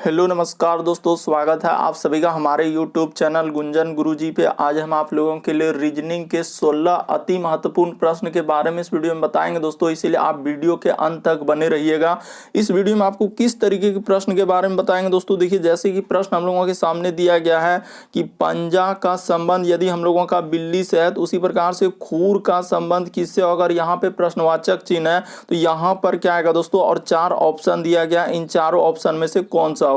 Hello नमस्कार दोस्तों, स्वागत है आप सभी का हमारे यूट्यूब चैनल गुंजन गुरुजी पे। आज हम आप लोगों के लिए रीजनिंग के 16 अति महत्वपूर्ण प्रश्न के बारे में इस वीडियो में बताएंगे दोस्तों, इसीलिए आप वीडियो के अंत तक बने रहिएगा। इस वीडियो में आपको किस तरीके के प्रश्न के बारे में बताएंगे दोस्तों। देखिए, जैसे कि प्रश्न हम लोगों के सामने दिया गया है कि पंजा का संबंध यदि हम लोगों का बिल्ली से है तो उसी प्रकार से खूर का संबंध किससे। अगर यहाँ पे प्रश्नवाचक चिन्ह है तो यहाँ पर क्या आएगा दोस्तों, और 4 ऑप्शन दिया गया, इन चारों ऑप्शन में से कौन सा होगा।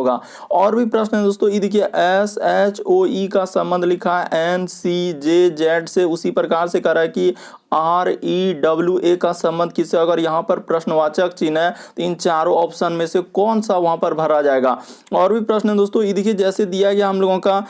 और भी प्रश्न है दोस्तों, ये देखिए SHOE का संबंध लिखा है NCJZ से, उसी प्रकार से कह रहा है कि REWA का संबंध किससे। अगर यहाँ पर प्रश्नवाचक चिन्ह है तो इन चारों ऑप्शन में से कौन सा वहां पर भरा जाएगा। और भी प्रश्न है दोस्तों, ये देखिए जैसे दिया गया हम लोगों का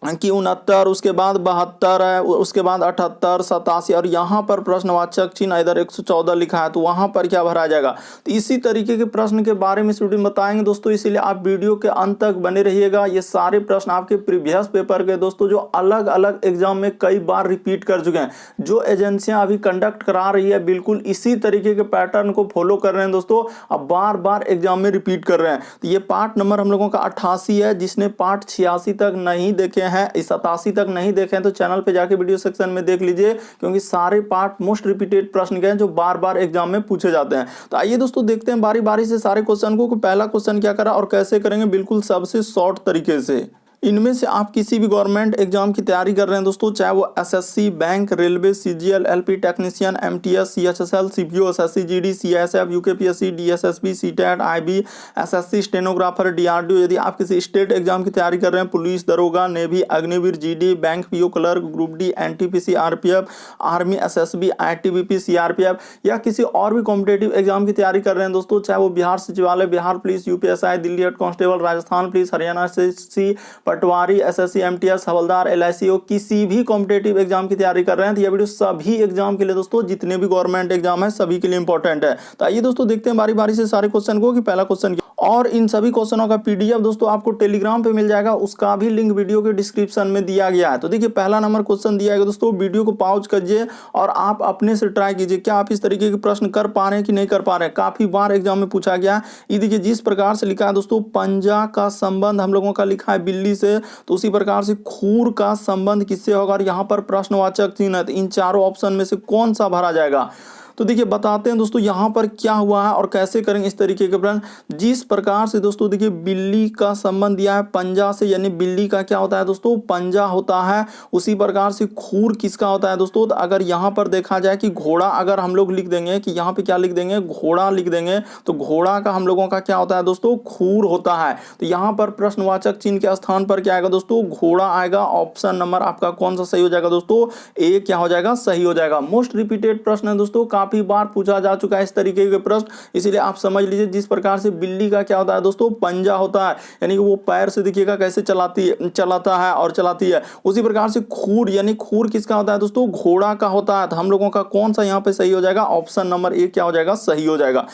कि 69, उसके बाद 72 है, उसके बाद 78, 87 और यहाँ पर प्रश्नवाचक चिन्ह इधर 114 लिखा है तो वहाँ पर क्या भरा जाएगा। तो इसी तरीके के प्रश्न के बारे में इस वीडियो में बताएंगे दोस्तों, इसीलिए आप वीडियो के अंत तक बने रहिएगा। ये सारे प्रश्न आपके प्रीवियस पेपर के दोस्तों जो अलग अलग एग्जाम में कई बार रिपीट कर चुके हैं। जो एजेंसियां अभी कंडक्ट करा रही है बिल्कुल इसी तरीके के पैटर्न को फॉलो कर रहे हैं दोस्तों, अब बार बार एग्जाम में रिपीट कर रहे हैं। तो ये पार्ट नंबर हम लोगों का 88 है। जिसने पार्ट 86 तक नहीं देखे हैं, इस 87 तक नहीं देखे हैं तो चैनल पे जाके वीडियो सेक्शन में देख लीजिए, क्योंकि सारे पार्ट मोस्ट रिपीटेड प्रश्न के हैं जो बार बार एग्जाम में पूछे जाते हैं। तो आइए दोस्तों देखते हैं बारी बारी से सारे क्वेश्चन को, पहला क्वेश्चन क्या करा और कैसे करेंगे, बिल्कुल सबसे शॉर्ट तरीके से। इनमें से आप किसी भी गवर्नमेंट एग्जाम की तैयारी कर रहे हैं दोस्तों, चाहे वो SSC, bank, railway, CGL, LP technician, MTS, CHSL, CPO, SSC, GD, CISF, UKPSC, DSSB, CTET, IB, SSC, stenographer, DRDO। यदि आप किसी स्टेट एग्जाम की तैयारी कर रहे हैं, पुलिस दरोगा, navy, Agniveer, GD, bank PO clerk, group D, NTPC, RPF, army, SSB, ITBP, CRPF या किसी और भी कॉम्पिटेटिव एग्जाम की तैयारी कर रहे हैं दोस्तों, चाहे वो बिहार सचिवालय, Bihar police, UPSI, Delhi head constable, Rajasthan police, Haryana SSC, पटवारी, SSC, MTS, हवलदार, LIC, किसी भी कॉम्पिटेटिव एग्जाम की तैयारी कर रहे हैं तो यह वीडियो सभी एग्जाम के लिए दोस्तों, जितने भी गवर्नमेंट एग्जाम है सभी के लिए इंपॉर्टेंट है। तो आइए दोस्तों देखते हैं बारी बारी से सारे क्वेश्चन को कि पहला क्वेश्चन क्या। और इन सभी क्वेश्चनों का PDF दोस्तों आपको टेलीग्राम पे मिल जाएगा, उसका भी लिंक वीडियो के डिस्क्रिप्शन में दिया गया है। तो देखिए पहला नंबर क्वेश्चन दिया गया दोस्तों, वीडियो को पॉज कीजिए और आप अपने से ट्राई कीजिए क्या आप इस तरीके के प्रश्न कर पा रहे हैं कि नहीं कर पा रहे हैं। काफी बार एग्जाम में पूछा गया। ये देखिए जिस प्रकार से लिखा है दोस्तों, पंजा का संबंध हम लोगों का लिखा है बिल्ली से, तो उसी प्रकार से खूर का संबंध किससे होगा और यहाँ पर प्रश्नवाचक चिन्ह है, तो इन चारों ऑप्शन में से कौन सा भरा जाएगा। तो देखिए बताते हैं दोस्तों यहाँ पर क्या हुआ है और कैसे करेंगे इस तरीके के प्रश्न। जिस प्रकार से दोस्तों देखिए बिल्ली का संबंध दिया है पंजा से, यानी बिल्ली का क्या होता है दोस्तों, पंजा होता है। उसी प्रकार से खूर किसका होता है दोस्तों, तो अगर यहाँ पर देखा जाए कि घोड़ा, अगर हम लोग लिख देंगे कि यहाँ पे क्या लिख देंगे, घोड़ा लिख देंगे, तो घोड़ा का हम लोगों का क्या होता है दोस्तों, खूर होता है। तो यहाँ पर प्रश्नवाचक चिन्ह के स्थान पर क्या आएगा दोस्तों, घोड़ा आएगा। ऑप्शन नंबर आपका कौन सा सही हो जाएगा दोस्तों, A क्या हो जाएगा, सही हो जाएगा। मोस्ट रिपीटेड प्रश्न है दोस्तों, काफी बार पूछा जा चुका है इस तरीके के प्रश्न, इसीलिए आप समझ लीजिए। जिस प्रकार से बिल्ली का क्या होता है दोस्तों, पंजा होता है, यानी कि वो पैर से देखिएगा कैसे चलाता है और चलाती है। उसी प्रकार से खूर, यानी खूर किसका होता है दोस्तों, घोड़ा का होता है। तो हम लोगों का कौन सा यहाँ पे सही हो जाएगा, ऑप्शन नंबर A क्या हो जाएगा, सही हो जाएगा।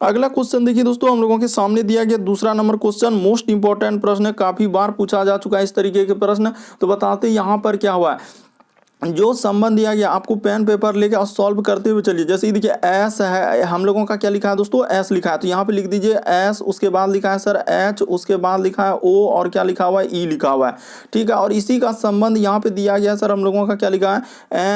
अगला क्वेश्चन देखिए दोस्तों, हम लोगों के सामने दिया गया दूसरा नंबर क्वेश्चन, मोस्ट इंपॉर्टेंट प्रश्न है, काफी बार पूछा जा चुका है इस तरीके के प्रश्न। तो बताते यहाँ पर क्या हुआ है, जो संबंध दिया गया आपको पेन पेपर लेके और सॉल्व करते हुए चलिए। जैसे ये देखिए S है, हम लोगों का क्या लिखा है दोस्तों, S लिखा है, तो यहाँ पे लिख दीजिए S, उसके बाद लिखा है सर H, उसके बाद लिखा है O और क्या लिखा हुआ है, E लिखा हुआ है, ठीक है। और इसी का संबंध यहाँ पे दिया गया सर, हम लोगों का क्या लिखा है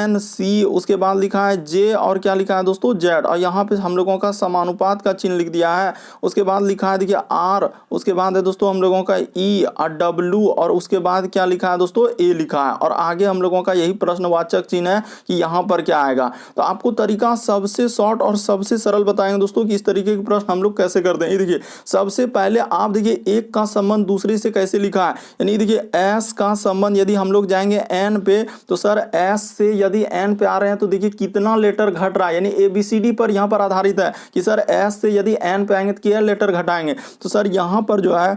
NC, उसके बाद लिखा है J और क्या लिखा है दोस्तों, Z, और यहाँ पे हम लोगों का समानुपात का चिन्ह लिख दिया है। उसके बाद लिखा है देखिए R, उसके बाद है दोस्तों हम लोगों का E और W, और उसके बाद क्या लिखा है दोस्तों, A लिखा है। और आगे हम लोगों का यही प्रश्नवाचक चिन्ह है कि यहां पर क्या आएगा। तो आपको तरीका सबसे शॉर्ट और सबसे सरल बताएंगे दोस्तों कि इस तरीके के प्रश्न हम लोग कैसे करते हैं। ये देखिए सबसे पहले आप देखिए एक का संबंध दूसरे से कैसे लिखा है, यानी देखिए S का संबंध यदि हम लोग जाएंगे N पे, तो सर S से यदि N पे आ रहे हैं तो देखिए कितना लेटर घट रहा है, यानी ABCD पर यहां पर आधारित है कि सर S से यदि N पे आएंगे तो क्या लेटर घटाएंगे, तो सर यहां पर जो है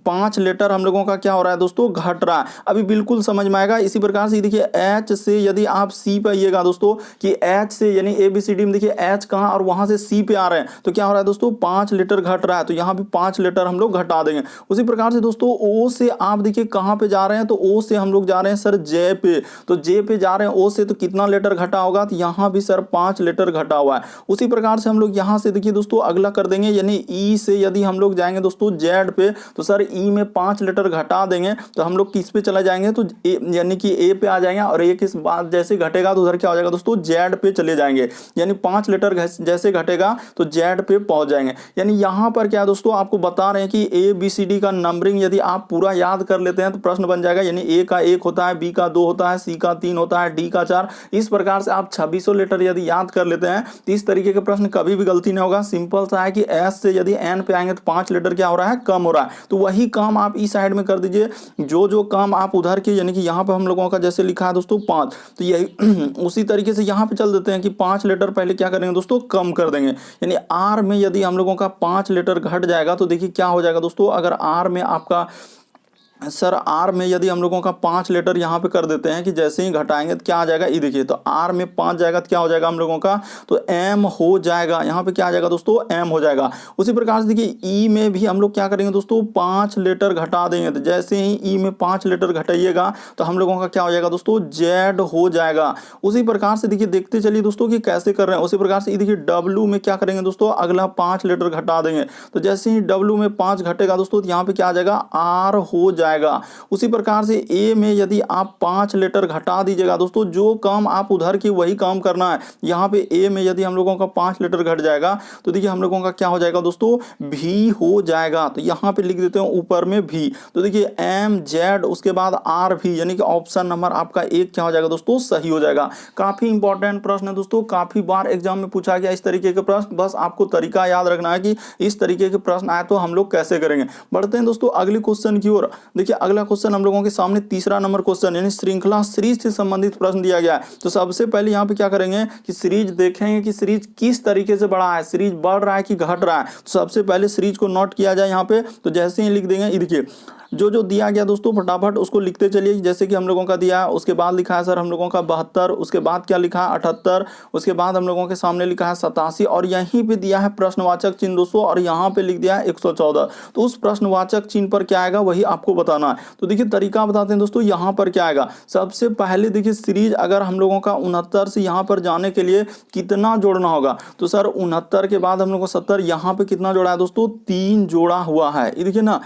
5 लेटर हम लोगों का क्या हो रहा है दोस्तों, घट रहा है। अभी बिल्कुल समझ में आएगा। इसी प्रकार से देखिए H से यदि आप C पे आइएगा दोस्तों कि H से यानी ABCD में देखिए H कहाँ और वहां से C पे आ रहे हैं तो क्या हो रहा है दोस्तों 5 लीटर घट रहा है, तो यहाँ पे 5 लीटर हम लोग घटा देंगे। उसी प्रकार से दोस्तों O से आप देखिए कहाँ पे जा रहे हैं, तो O से हम लोग जा रहे हैं सर J पे, तो J पे जा रहे हैं O से, तो कितना लीटर घटा होगा, तो यहाँ भी सर 5 लीटर घटा हुआ है। उसी प्रकार से हम लोग यहाँ से देखिए दोस्तों अगला कर देंगे, यानी E से यदि हम लोग जाएंगे दोस्तों Z पे, तो सर E में 5 लीटर घटा देंगे तो हम लोग किस पे चला जाएंगे, तो यानी कि A पे आ जाएंगे, और A के बाद जैसे घटेगा तो उधर क्या हो जाएगा दोस्तों Z पे चले जाएंगे, यानी 5 लीटर जैसे घटेगा तो Z पे पहुंच जाएंगे। यानी यहाँ पर क्या दोस्तों आपको बता रहे हैं कि ABCD का नंबरिंग यदि आप पूरा याद कर लेते हैं तो प्रश्न बन जाएगा, यानी A का 1 होता है, B का 2 होता है, C का 3 होता है, D का 4। इस प्रकार से आप 2600 लीटर यदि याद कर लेते हैं तो इस तरीके के प्रश्न कभी भी गलती नहीं होगा। सिंपल सा है कि S से यदि N पे आएंगे तो 5 लीटर क्या हो रहा है, कम हो रहा है, तो वही काम आप इस साइड में कर दीजिए, जो काम आप उधर के, यानी कि यहाँ पे हम लोगों का जैसे लिखा है दोस्तों 5, तो यही उसी तरीके से यहाँ पे चल देते हैं कि 5 लीटर पहले क्या करेंगे दोस्तों, कम कर देंगे। यानी R में यदि हम लोगों का 5 लीटर घट जाएगा तो देखिए क्या हो जाएगा दोस्तों, अगर R में आपका सर R में यदि हम लोगों का 5 लीटर यहाँ पे कर देते हैं कि जैसे ही घटाएंगे तो क्या आ जाएगा, ये देखिए, तो R में 5 जाएगा तो क्या हो जाएगा हम लोगों का, तो M हो जाएगा, यहाँ पे क्या आ जाएगा दोस्तों, M हो जाएगा। उसी प्रकार से देखिए E में भी हम लोग क्या करेंगे दोस्तों, 5 लीटर घटा देंगे, तो जैसे ही E में 5 लीटर घटाइएगा तो हम लोगों का क्या हो जाएगा दोस्तों, Z हो जाएगा। उसी प्रकार से देखिए देखते चलिए दोस्तों कि कैसे कर रहे हैं। उसी प्रकार से देखिए W में क्या करेंगे दोस्तों, अगला 5 लीटर घटा देंगे, तो जैसे ही W में 5 घटेगा दोस्तों तो यहाँ पे क्या आ जाएगा, R हो जाएगा। उसी प्रकार से A में यदि आप 5 लीटर घटा दीजिएगा दोस्तों, जो काम आप उधर की वही काम करना है। यहाँ पे A में यदि हम लोगों का 5 लीटर घट जाएगा तो देखिए हम लोगों का क्या हो जाएगा दोस्तों, V हो जाएगा, तो यहाँ पे लिख देते हैं ऊपर में V, तो देखिए MZ उसके बाद RV, यानी कि ऑप्शन नंबर आपका 1 क्या हो जाएगा दोस्तों, सही हो जाएगा। काफी इंपॉर्टेंट प्रश्न है दोस्तों, काफी बार एग्जाम में पूछा गया इस तरीके के प्रश्न, बस आपको तरीका याद रखना है कि इस तरीके के प्रश्न आए तो हम लोग कैसे करेंगे। बढ़ते हैं दोस्तों अगले क्वेश्चन की ओर। देखिए अगला क्वेश्चन हम लोगों के सामने तीसरा नंबर क्वेश्चन, यानी श्रृंखला सीरीज से संबंधित प्रश्न दिया गया है। तो सबसे पहले यहाँ पे क्या करेंगे कि सीरीज देखेंगे कि सीरीज किस तरीके से बढ़ा है, सीरीज बढ़ रहा है कि घट रहा है। तो सबसे पहले सीरीज को नोट किया जाए यहाँ पे, तो जैसे ही लिख देंगे, ये देखिए जो दिया गया दोस्तों फटाफट उसको लिखते चलिए। जैसे कि हम लोगों का दिया है, उसके बाद लिखा है सर हम लोगों का 72, उसके बाद क्या लिखा है 78, उसके बाद हम लोगों के सामने लिखा है 87, और यहीं पे दिया है प्रश्नवाचक चिन्ह दोस्तों, और यहाँ पे लिख दिया है 114। तो उस प्रश्नवाचक चिन्ह पर क्या आएगा वही आपको बताना है। तो देखिए तरीका बताते हैं दोस्तों, यहाँ पर क्या आएगा, सबसे पहले देखिए सीरीज अगर हम लोगों का 69 से यहाँ पर जाने के लिए कितना जोड़ना होगा, तो सर 69 के बाद हम लोग को 70, यहाँ पे कितना जोड़ा है दोस्तों, 3 जोड़ा हुआ है, ये देखिए ना,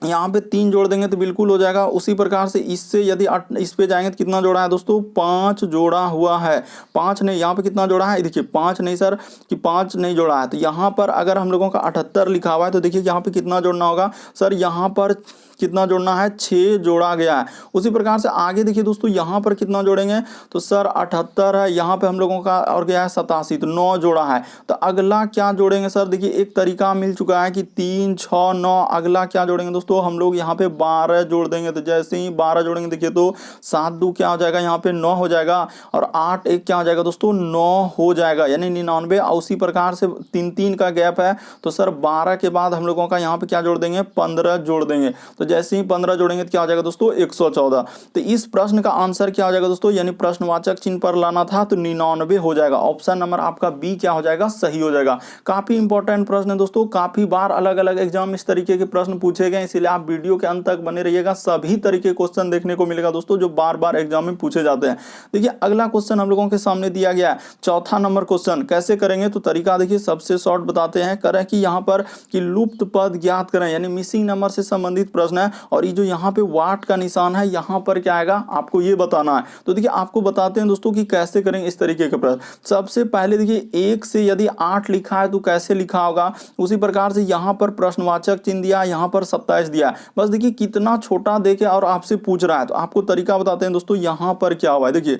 यहाँ पे 3 जोड़ देंगे तो बिल्कुल हो जाएगा। उसी प्रकार से इससे यदि इस पे जाएंगे तो कितना जोड़ा है दोस्तों, 5 जोड़ा हुआ है, 5 नहीं, यहाँ पे कितना जोड़ा है, देखिए 5 नहीं सर, कि 5 नहीं जोड़ा है। तो यहाँ पर अगर हम लोगों का 78 लिखा हुआ है तो देखिए यहाँ पे कितना जोड़ना होगा सर, यहाँ पर कितना जोड़ना है, 6 जोड़ा गया है। उसी प्रकार से आगे देखिए दोस्तों यहाँ पर कितना जोड़ेंगे, तो सर 78 है, यहाँ पे हम लोगों का और गया है 87, तो 9 जोड़ा है। तो अगला क्या जोड़ेंगे सर, देखिए एक तरीका मिल चुका है कि 3 6 9, अगला क्या जोड़ेंगे दोस्तों, हम लोग यहाँ पे 12 जोड़ देंगे। तो जैसे ही 12 जोड़ेंगे देखिए तो 7 2 क्या हो जाएगा, यहाँ पे 9 हो जाएगा, और 8 1 क्या हो जाएगा दोस्तों, 9 हो जाएगा, यानी 99। और उसी प्रकार से 3 3 का गैप है, तो सर 12 के बाद हम लोगों का यहाँ पे क्या जोड़ देंगे, 15 जोड़ देंगे। तो जैसे ही 15 जोड़ेंगे तो क्या हो जाएगा दोस्तों, 114। तो इस प्रश्न का आंसर क्या हो जाएगा दोस्तों, यानी प्रश्नवाचक चिन्ह पर लाना था तो 99 हो जाएगा। ऑप्शन नंबर आपका बी क्या हो जाएगा, सही हो जाएगा। काफी इंपॉर्टेंट प्रश्न है दोस्तों, काफी बार अलग अलग एग्जाम इस तरीके के प्रश्न पूछे गए, इसलिए आप वीडियो के अंत तक बने रहिएगा, सभी तरीके क्वेश्चन देखने को मिलेगा दोस्तों जो बार बार एग्जाम में पूछे जाते हैं। देखिए अगला क्वेश्चन हम लोगों के सामने दिया गया है, चौथा नंबर क्वेश्चन। कैसे करेंगे, तो तरीका देखिए सबसे शॉर्ट बताते हैं। करें कि यहाँ पर कि लुप्त पद ज्ञात करें, यानी मिसिंग नंबर से संबंधित प्रश्न है, और ये जो यहाँ पे वाट का निशान है यहाँ पर क्या आएगा आपको ये बताना है। तो देखिए आपको बताते हैं दोस्तों कि कैसे करेंगे इस तरीके के प्रश्न। सबसे पहले देखिए 1 से यदि 8 लिखा है तो कैसे लिखा होगा, उसी प्रकार से यहाँ पर प्रश्नवाचक चिन्ह दिया, यहाँ पर 27 दिया। बस देखिए कितना छोटा देके और आपसे पूछ रहा है, तो आपको तरीका बताते हैं दोस्तों। यहाँ पर क्या हुआ है, देखिए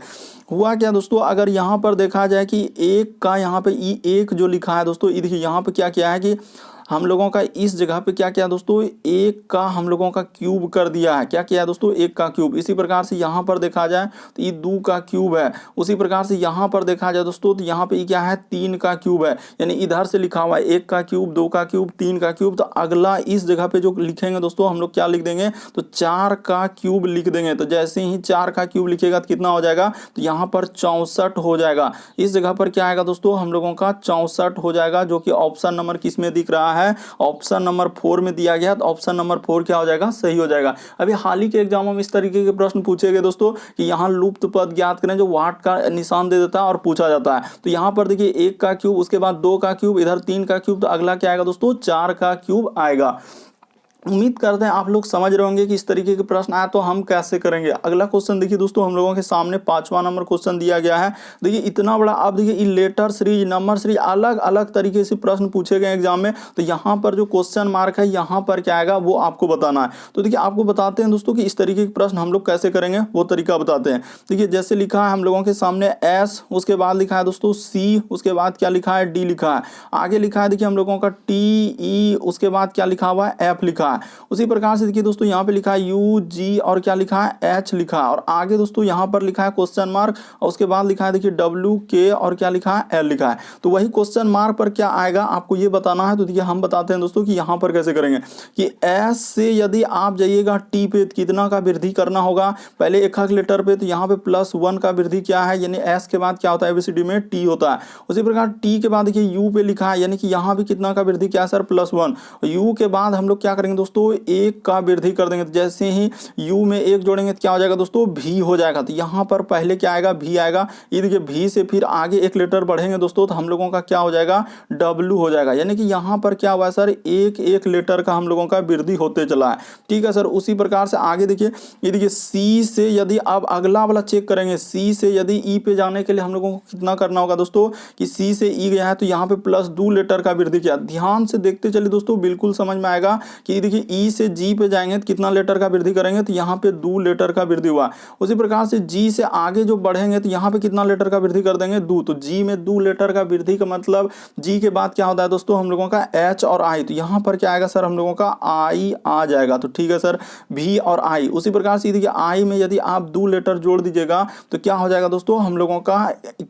हुआ क्या दोस्तों, अगर यहाँ पर देखा जाए कि 1 का यहाँ पे E1 जो लिखा है दोस्तों, ये देखिए यहाँ पे क्या किया है कि हम लोगों का इस जगह पे क्या किया दोस्तों, 1 का हम लोगों का क्यूब कर दिया है। क्या किया है दोस्तों, 1 का क्यूब। इसी प्रकार से यहाँ पर देखा जाए तो ये 2 का क्यूब है। उसी प्रकार से यहाँ पर देखा जाए दोस्तों तो यहाँ पे क्या है, 3 का क्यूब है। यानी इधर से लिखा हुआ है 1 का क्यूब, 2 का क्यूब, 3 का क्यूब। तो अगला इस जगह पे जो लिखेंगे दोस्तों हम लोग क्या लिख देंगे, तो 4 का क्यूब लिख देंगे। तो जैसे ही 4 का क्यूब लिखेगा तो कितना हो जाएगा, तो यहाँ पर 64 हो जाएगा। इस जगह पर क्या आएगा दोस्तों, हम लोगों का 64 हो जाएगा, जो कि ऑप्शन नंबर किस में दिख रहा है, ऑप्शन नंबर 4 में दिया गया। तो ऑप्शन नंबर 4 क्या हो जाएगा, सही हो जाएगा। अभी हाल ही के एग्जामों में इस तरीके के प्रश्न पूछे गए दोस्तों कि यहाँ लुप्त पद ज्ञात करें, जो वाट का निशान दे देता है और पूछा जाता है। तो यहाँ पर देखिए 1 का क्यूब, उसके बाद 2 का क्यूब, इधर 3 का क्यूब, तो अगला क्या आएगा दोस्तों, 4 का क्यूब आएगा। उम्मीद करते हैं आप लोग समझ रहे होंगे कि इस तरीके के प्रश्न आए तो हम कैसे करेंगे। अगला क्वेश्चन देखिए दोस्तों, हम लोगों के सामने 5वां नंबर क्वेश्चन दिया गया है। देखिए इतना बड़ा, अब देखिए लेटर सीरीज, नंबर सीरीज, अलग अलग तरीके से प्रश्न पूछे गए एग्जाम में। तो यहाँ पर जो क्वेश्चन मार्क है यहाँ पर क्या आएगा वो आपको बताना है। तो देखिए आपको बताते हैं दोस्तों कि इस तरीके के प्रश्न हम लोग कैसे करेंगे, वो तरीका बताते हैं। देखिए जैसे लिखा है हम लोगों के सामने एस, उसके बाद लिखा है दोस्तों सी, उसके बाद क्या लिखा है, डी लिखा है। आगे लिखा है देखिए हम लोगों का टी ई, उसके बाद क्या लिखा हुआ है, एफ लिखा है। उसी प्रकार से देखिए दोस्तों यहाँ पे लिखा है यू जी और क्या लिखा है, एच लिखा है। और आगे दोस्तों यहाँ पर लिखा है क्वेश्चन मार्क, और उसके बाद लिखा है देखिए डब्ल्यू के और क्या लिखा है, एल लिखा है। तो वही क्वेश्चन मार्क पर क्या आएगा आपको ये बताना है। तो देखिए हम बताते हैं दोस्तों कि यहाँ पर कैसे करेंगे कि एस से यदि आप जाइएगा टी पे तो कितना का वृद्धि करना होगा, पहले एक एक लेटर पे, तो यहाँ पे +1 का वृद्धि क्या है, यानी एस के बाद क्या होता है एबीसीडी में, टी होता है। उसी प्रकार टी के बाद देखिए यू पे लिखा है, यानी कि यहाँ भी कितना का वृद्धि क्या है सर, +1। यू के बाद हम लोग क्या करेंगे दोस्तों, 1 का वृद्धि कर देंगे। तो जैसे ही u में 1 जोड़ेंगे तो क्या हो जाएगा दोस्तों, v हो जाएगा। तो यहाँ पर पहले क्या आएगा, v आएगा। ये देखिए v से फिर आगे एक लेटर बढ़ेंगे दोस्तों तो हम लोगों का क्या हो जाएगा, w हो जाएगा। यानी कि यहाँ पर क्या हुआ है सर, एक एक लेटर का हम लोगों का वृद्धि होते चला है। ठीक है सर। उसी प्रकार से आगे देखिए, ये देखिए c से यदि अब अगला वाला चेक करेंगे, c से यदि e पे जाने के लिए हम लोगों को कितना करना होगा दोस्तों, कि c से e गया है तो यहाँ पे +2 लेटर का वृद्धि किया। ध्यान से देखते चलिए दोस्तों, बिल्कुल समझ में आएगा कि देखिए e से g पे जाएंगे तो कितना लेटर का वृद्धि करेंगे, तो यहाँ पे 2 लेटर का वृद्धि हुआ। उसी प्रकार से g से आगे जो बढ़ेंगे तो यहाँ पे कितना लेटर का वृद्धि कर देंगे, 2। तो g में 2 लेटर का वृद्धि का मतलब g के बाद क्या होता है दोस्तों हम लोगों का h और i। तो यहाँ पर क्या आएगा सर, हम लोगों का i आ जाएगा। तो ठीक है सर, v और i। उसी प्रकार से देखिए i में यदि आप 2 लेटर जोड़ दीजिएगा तो क्या हो जाएगा दोस्तों, हम लोगों का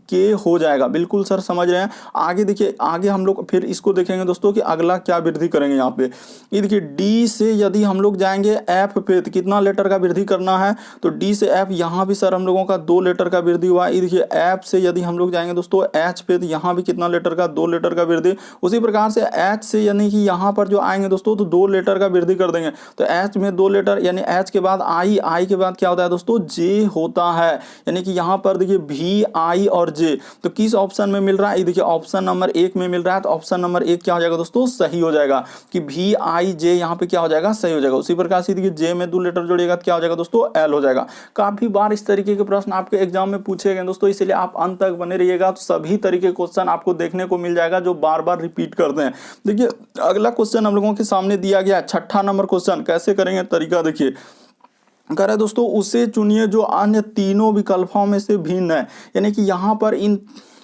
k हो जाएगा। बिल्कुल सर समझ रहे हैं। आगे देखिए, आगे हम लोग फिर इसको देखेंगे दोस्तों कि अगला क्या वृद्धि करेंगे। यहाँ पे ये देखिए d से यदि हम लोग जाएंगे f पे तो कितना लेटर का वृद्धि करना है, तो d से f, यहाँ भी सर हम लोगों का 2 लेटर का वृद्धि हुआ। ये देखिए f से यदि हम लोग जाएंगे दोस्तों h पे तो यहाँ भी कितना लेटर का, 2 लेटर का वृद्धि। उसी प्रकार से h से यानी कि यहाँ पर जो आएंगे दोस्तों तो 2 लेटर का वृद्धि कर देंगे। तो h में 2 लेटर, यानी h के बाद i के बाद क्या होता है दोस्तों, j होता है। यानी कि यहाँ पर देखिए v i और j, तो किस ऑप्शन में मिल रहा है, ये देखिए ऑप्शन नंबर 1 में मिल रहा है। तो ऑप्शन नंबर 1 क्या हो जाएगा दोस्तों, सही हो जाएगा कि v i j यहाँ पे क्या हो जाएगा, सही हो जाएगा। उसी प्रकार से देखिए j में 2 लेटर जोड़िएगा तो क्या हो जाएगा दोस्तों, l हो जाएगा। काफी बार इस तरीके के प्रश्न आपके एग्जाम में पूछे गए दोस्तों, इसलिए आप अंत तक बने रहिएगा। तो सभी तरीके के क्वेश्चन आपको देखने को मिल जाएगा जो बार बार रिपीट करते हैं। देखिए अगला क्वेश्चन हम लोगों के सामने दिया गया है, 6ठा नंबर क्वेश्चन। कैसे करेंगे, तरीका देखिए। कह रहे दोस्तों उसे चुनिए जो अन्य तीनों विकल्पों में से भिन्न है। यानी कि यहाँ पर इन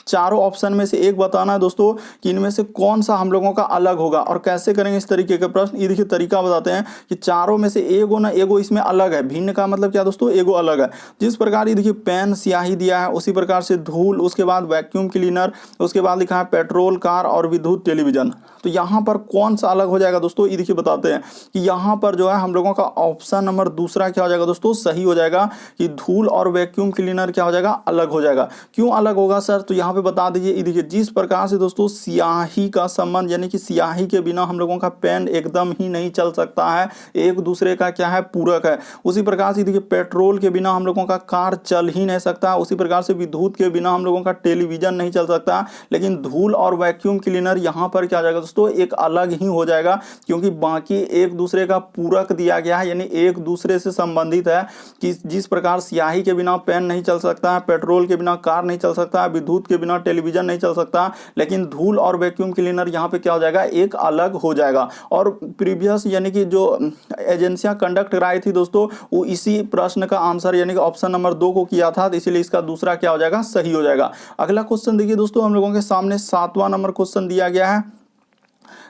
चारों ऑप्शन में से एक बताना है दोस्तों कि इनमें से कौन सा हम लोगों का अलग होगा। और कैसे करेंगे इस तरीके के प्रश्न, ये देखिए तरीका बताते हैं कि चारों में से एगो ना एगो इसमें अलग है। भिन्न का मतलब क्या दोस्तों, एगो अलग है। जिस प्रकार ये देखिए पेन स्याही दिया है, उसी प्रकार से धूल, उसके बाद वैक्यूम क्लीनर, उसके बाद लिखा है पेट्रोल, कार और विद्युत टेलीविजन। तो यहाँ पर कौन सा अलग हो जाएगा दोस्तों, ये देखिए बताते हैं कि यहाँ पर जो है हम लोगों का ऑप्शन नंबर दूसरा क्या हो जाएगा दोस्तों, सही हो जाएगा कि धूल और वैक्यूम क्लीनर क्या हो जाएगा, अलग हो जाएगा। क्यों अलग होगा सर, तो यहाँ पे बता दीजिए। ये देखिए जिस प्रकार से दोस्तों स्याही का संबंध, यानी कि स्याही के बिना हम लोगों का पेन एकदम ही नहीं चल सकता है, एक दूसरे का क्या है, पूरक है। उसी प्रकार से देखिए पेट्रोल के बिना हम लोगों का कार चल ही नहीं सकता। उसी प्रकार से विद्युत के बिना हम लोगों का टेलीविजन नहीं चल सकता। लेकिन धूल और वैक्यूम क्लीनर यहाँ पर क्या हो जाएगा दोस्तों, एक अलग ही हो जाएगा, क्योंकि बाकी एक दूसरे का पूरक दिया गया है, यानी एक दूसरे से संबंधित है। कि जिस प्रकार स्याही के बिना पेन नहीं चल सकता है, पेट्रोल के बिना कार नहीं चल सकता, विद्युत के बिना टेलीविजन नहीं चल सकता, लेकिन धूल और वैक्यूम क्लीनर यहाँ पे क्या हो जाएगा, एक अलग हो जाएगा। और प्रीवियस यानी कि जो एजेंसियां कंडक्ट कराई थी दोस्तों, वो इसी प्रश्न का आंसर यानी कि ऑप्शन नंबर 2 को किया था, तो इसीलिए इसका दूसरा क्या हो जाएगा, सही हो जाएगा। अगला क्वेश्चन देखिए दोस्तों, हम लोगों के सामने 7वां नंबर क्वेश्चन दिया गया है।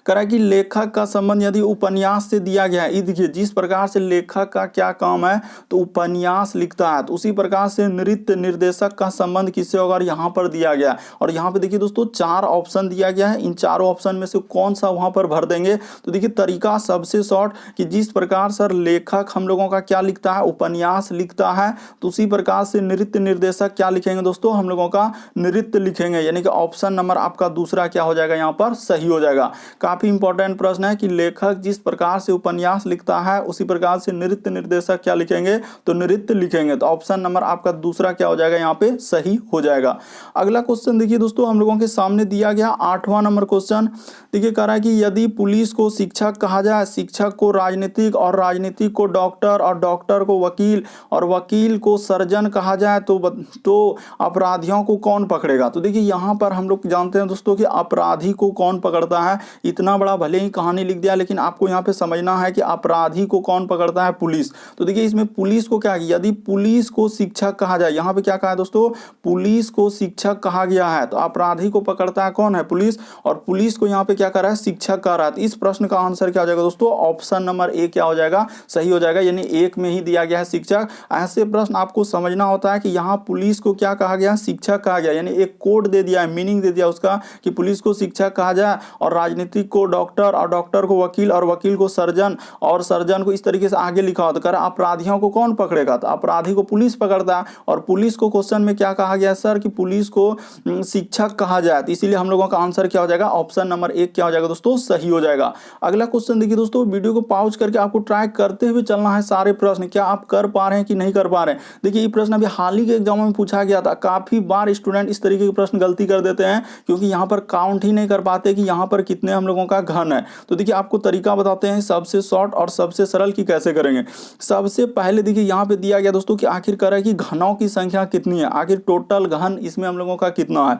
कह रहा है कि लेखक का संबंध यदि उपन्यास से दिया गया है, ये देखिए जिस प्रकार से लेखक का क्या काम है तो उपन्यास लिखता है, तो उसी प्रकार से नृत्य निर्देशक का संबंध किससे होगा, यहाँ पर दिया गया है। और यहाँ पे देखिए दोस्तों 4 ऑप्शन दिया गया है, इन चारों ऑप्शन में से कौन सा वहां पर भर देंगे। तो देखिए तरीका सबसे शॉर्ट कि जिस प्रकार सर लेखक हम लोगों का क्या लिखता है, उपन्यास लिखता है, तो उसी प्रकार से नृत्य निर्देशक क्या लिखेंगे दोस्तों, हम लोगों का नृत्य लिखेंगे, यानी कि ऑप्शन नंबर आपका दूसरा क्या हो जाएगा, यहाँ पर सही हो जाएगा। काफी इंपॉर्टेंट प्रश्न है कि लेखक जिस प्रकार से उपन्यास लिखता है उसी प्रकार से नृत्य निर्देशक क्या लिखेंगे, तो नृत्य लिखेंगे, तो ऑप्शन नंबर आपका दूसरा क्या हो जाएगा, यहाँ पे सही हो जाएगा। अगला क्वेश्चन देखिए दोस्तों हम लोगों के सामने दिया गया 8वां नंबर क्वेश्चन। देखिए कह रहा है कि यदि पुलिस को शिक्षक कहा जाए, शिक्षक को राजनीतिक और राजनीतिक को डॉक्टर और डॉक्टर को वकील और वकील को सर्जन कहा जाए तो अपराधियों को कौन पकड़ेगा। तो देखिए यहाँ पर हम लोग जानते हैं दोस्तों कि अपराधी को कौन पकड़ता है, इतना बड़ा भले ही कहानी लिख दिया लेकिन आपको यहाँ पे समझना है कि अपराधी को कौन पकड़ता है, पुलिस। तो देखिए इसमें पुलिस को क्या, यदि पुलिस को शिक्षक कहा जाए, यहाँ पे क्या कहा है दोस्तों, पुलिस को शिक्षक कहा गया है, तो अपराधी को पकड़ता है कौन है, पुलिस, और पुलिस को यहाँ पे क्या कर रहा है, शिक्षक कह रहा है। तो इस प्रश्न का आंसर क्या हो जाएगा दोस्तों, ऑप्शन नंबर ए क्या हो जाएगा, सही हो जाएगा, यानी एक में ही दिया गया है शिक्षक। ऐसे प्रश्न आपको समझना होता है कि यहाँ पुलिस को क्या कहा गया, शिक्षक कहा गया, यानी एक कोड दे दिया है, मीनिंग दे दिया उसका कि पुलिस को शिक्षक कहा जाए और राजनीतिक को डॉक्टर और डॉक्टर को वकील और वकील को सर्जन और सर्जन को इस तरीके से आगे लिखा हो। तो कह रहा अपराधियों को कौन पकड़ेगा, तो अपराधी को पुलिस पकड़ता है, और पुलिस को क्वेश्चन में क्या कहा गया सर कि पुलिस को शिक्षक कहा जाए, तो इसीलिए हम लोगों का आंसर क्या हो जाएगा, ऑप्शन नंबर 1 क्या हो जाएगा दोस्तों, सही हो जाएगा। अगला क्वेश्चन देखिए दोस्तों, वीडियो को पॉज करके आपको ट्राई करते हुए चलना है सारे प्रश्न, क्या आप कर पा रहे हैं कि नहीं कर पा रहे हैं। देखिए ये प्रश्न अभी हाल ही के एग्जाम में पूछा गया था, काफी बार स्टूडेंट इस तरीके के प्रश्न गलती कर देते हैं क्योंकि यहाँ पर काउंट ही नहीं कर पाते कि यहाँ पर कितने हम लोगों का घन है। तो देखिए आपको तरीका बताते हैं सबसे शॉर्ट और सबसे सरल की कैसे करेंगे। सबसे पहले देखिए यहाँ पे दिया गया दोस्तों कि आखिर कर है कि घनों की संख्या कितनी है, आखिर टोटल घन इसमें हम लोगों का कितना है।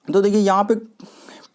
तो देखिए यहाँ पे